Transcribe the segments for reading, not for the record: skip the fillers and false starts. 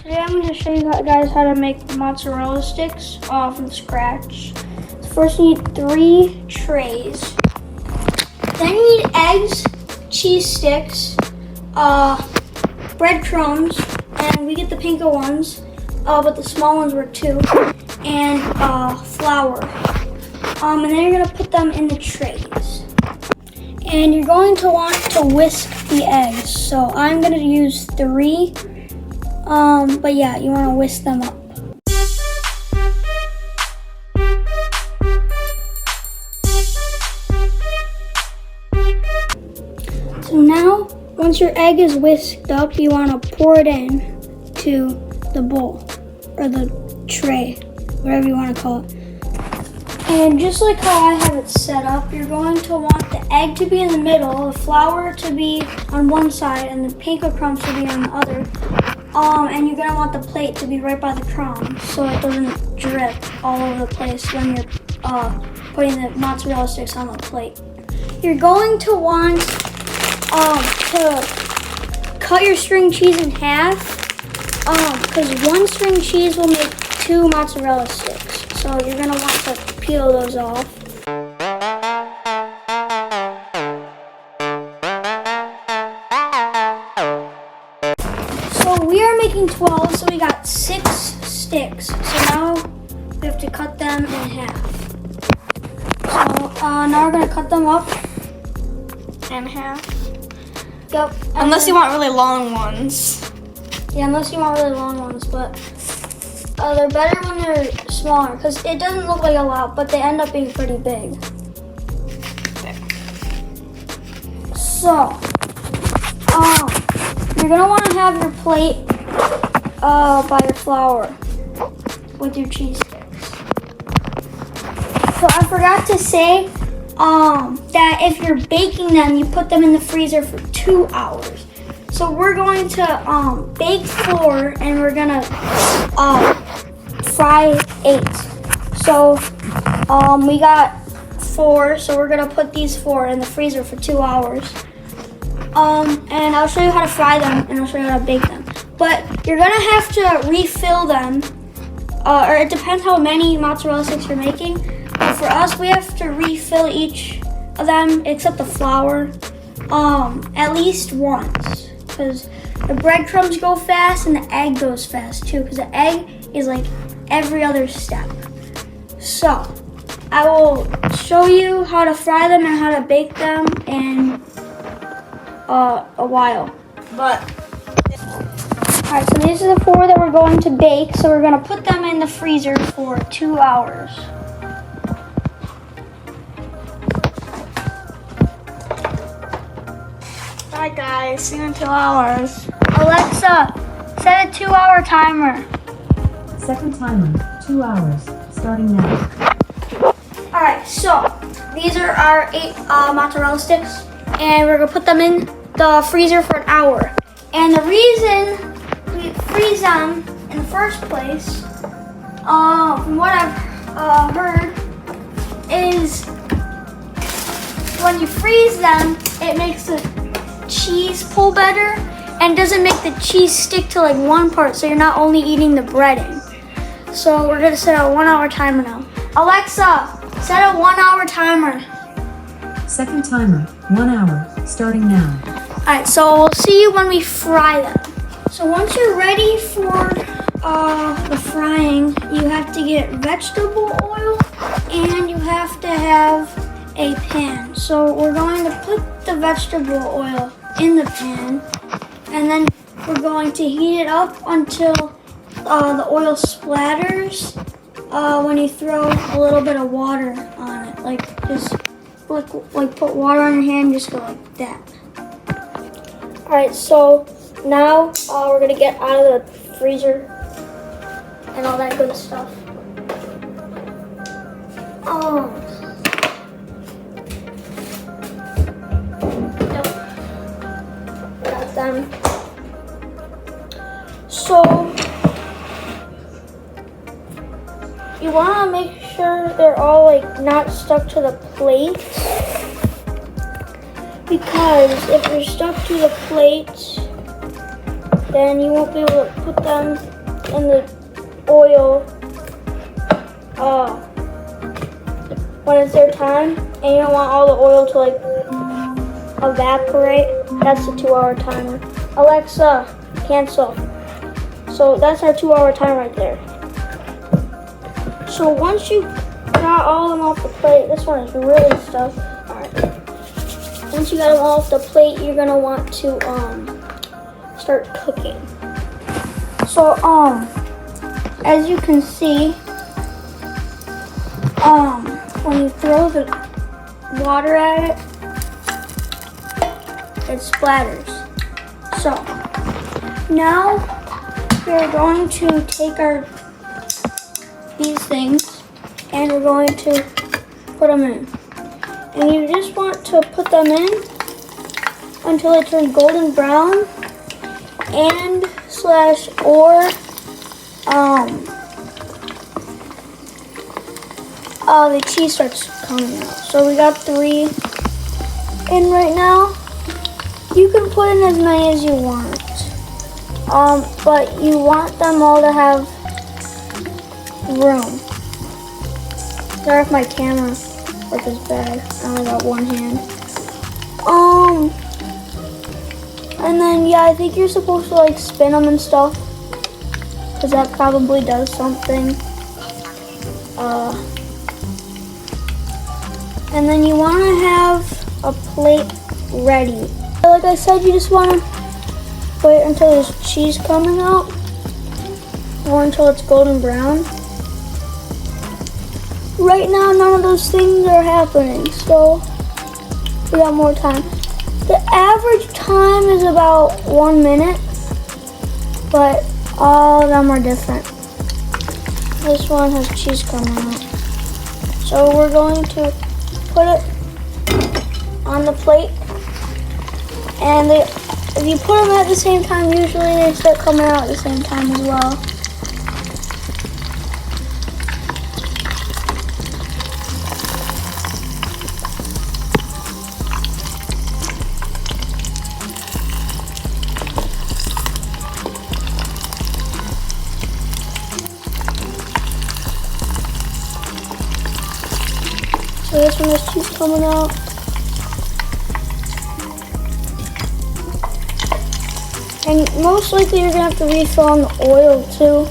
Today I'm going to show you guys how to make mozzarella sticks from scratch. So first you need 3 trays. Then you need eggs, cheese sticks, breadcrumbs, and we get the pinker ones, but the small ones were 2, and flour. And then you're going to put them in the trays. And you're going to want to whisk the eggs. So I'm going to use 3. But yeah, you want to whisk them up. So now, once your egg is whisked up, you want to pour it in to the bowl or the tray, whatever you want to call it. And just like how I have it set up, you're going to want the egg to be in the middle, the flour to be on one side, and the panko crumbs to be on the other. And you're gonna want the plate to be right by the crumbs so it doesn't drip all over the place when you're putting the mozzarella sticks on the plate. You're going to want to cut your string cheese in half, because 1 string cheese will make 2 mozzarella sticks. So you're gonna want to peel those off. So we are making 12, so we got 6 sticks. So now we have to cut them in half. So now we're gonna cut them up in half. Yep. Unless you want really long ones. Yeah, unless you want really long ones, but they're better when they're smaller because it doesn't look like a lot, but they end up being pretty big. So, you're gonna want to have your plate by your flour with your cheese sticks. So I forgot to say that if you're baking them, you put them in the freezer for 2 hours. So we're going to bake 4 and we're gonna fry 8. So we got 4, so we're gonna put these 4 in the freezer for 2 hours. And I'll show you how to fry them and I'll show you how to bake them. But you're gonna have to refill them, or it depends how many mozzarella sticks you're making. But for us, we have to refill each of them except the flour at least once, because the breadcrumbs go fast and the egg goes fast too, because the egg is like every other step. So I will show you how to fry them and how to bake them in a while. Alright, so these are the 4 that we're going to bake. So we're going to put them in the freezer for 2 hours. Bye guys, see you in 2 hours. Alexa, set a 2-hour timer. Second timer, 2 hours, starting now. Alright, so these are our 8 mozzarella sticks, and we're gonna put them in the freezer for an hour. And the reason we freeze them in the first place, from what I've heard, is when you freeze them, it makes the cheese pull better and doesn't make the cheese stick to like one part, so you're not only eating the breading. So we're gonna set a 1-hour timer now. Alexa, set a 1-hour timer. Second timer, 1 hour, starting now. Alright, so we'll see you when we fry them. So once you're ready for the frying, you have to get vegetable oil and you have to have a pan. So we're going to put the vegetable oil in the pan, and then we're going to heat it up until the oil splatters when you throw a little bit of water on it. Like just like put water on your hand, just go like that. Alright, so now we're gonna get out of the freezer and all that good stuff. Got them. So you wanna make sure they're all like not stuck to the plate, because if you're stuck to the plate, then you won't be able to put them in the oil when it's their time, and you don't want all the oil to like evaporate. That's the 2-hour timer. Alexa, cancel. So that's our 2-hour timer right there. So once you got all of them off the plate, this one is really stuffed. Alright. Once you got them all off the plate, you're gonna want to start cooking. So as you can see, when you throw the water at it, it splatters. So now we're going to take these things and we're going to put them in. And you just want to put them in until they turn golden brown and or the cheese starts coming out. So we got 3 in right now. You can put in as many as you want, but you want them all to have room. Sorry if my camera work is bad. I only got one hand. And then yeah, I think you're supposed to like spin them and stuff, because that probably does something. And then you want to have a plate ready. Like I said, you just want to wait until there's cheese coming out, or until it's golden brown. Right now, none of those things are happening, so we got more time. The average time is about 1 minute, but all of them are different. This one has cheese coming out. So we're going to put it on the plate, and if you put them at the same time, usually they start coming out at the same time as well. So this one has cheese coming out. And most likely you're gonna have to refill on the oil too.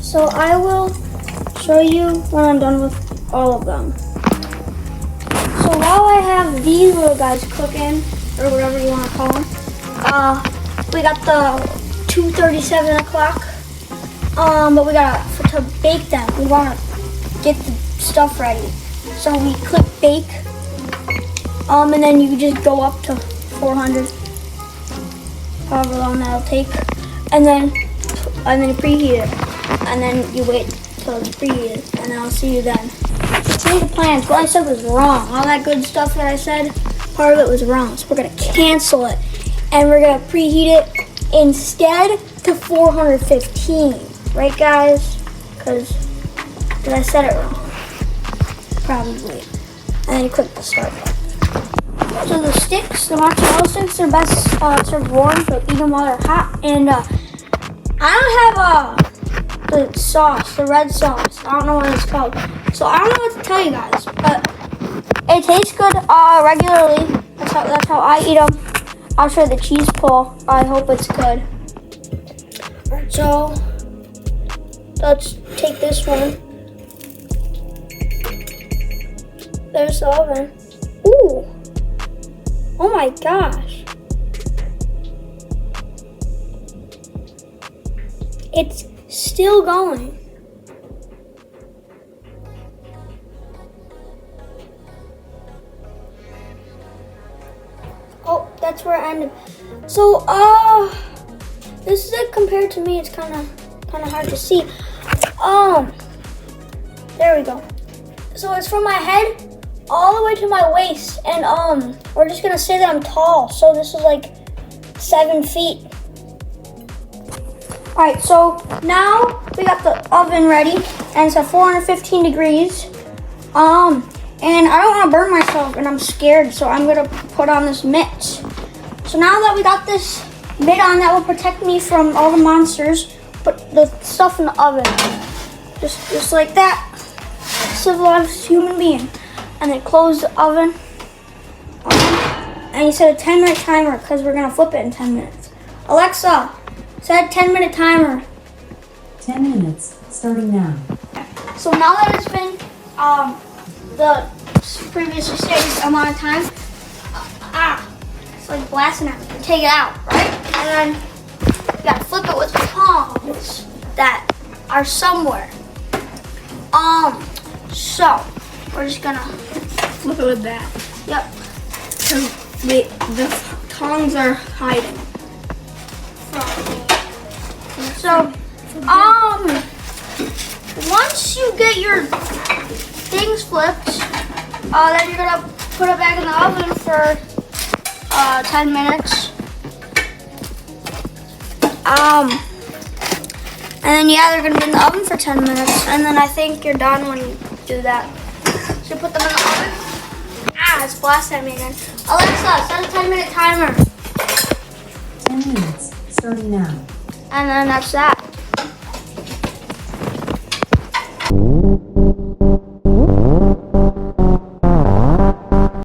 So I will show you when I'm done with all of them. So while I have these little guys cooking, or whatever you want to call them, we got the 2:37 o'clock. But we gotta, to bake them, we wanna get the stuff ready. So we click bake, and then you just go up to 400, however long that'll take, and then you preheat it, and then you wait till it's preheated, and then I'll see you then. Change the plans. What I said was wrong. All that good stuff that I said, part of it was wrong. So we're gonna cancel it, and we're gonna preheat it instead to 415. Right, guys? Because I said it wrong. Probably. And then you click the start button. So the sticks, the mozzarella sticks, are best served warm, so eat them while they're hot. And I don't have the sauce, the red sauce. I don't know what it's called. So I don't know what to tell you guys, but it tastes good regularly. That's how I eat them. I'll show you the cheese pull. I hope it's good. Alright, so let's take this one. There's the oven. Ooh! Oh my gosh! It's still going. Oh, that's where I ended. So, this is it compared to me. It's kind of hard to see. There we go. So it's from my head all the way to my waist, and we're just gonna say that I'm tall. So this is like 7 feet. Alright, so now we got the oven ready and it's at 415 degrees. And I don't want to burn myself and I'm scared, so I'm gonna put on this mitt. So now that we got this mitt on that will protect me from all the monsters, put the stuff in the oven. Just like that. Civilized human being. And then close the oven. And you set a 10-minute timer because we're gonna flip it in 10 minutes. Alexa, set a 10-minute timer. 10 minutes, starting now. So now that it's been the previously stated amount of time, it's like blasting at me. Take it out, right? And then you gotta flip it with your palms that are somewhere. So we're just gonna Flip it with that. yep. The tongs are hiding. So once you get your things flipped, then you're gonna put it back in the oven for 10 minutes. And then they're gonna be in the oven for 10 minutes, and then I think you're done when you do that. So you put them in the oven. It's blasting at me again. Alexa, set a 10-minute timer. 10 minutes, starting now. And then that's that.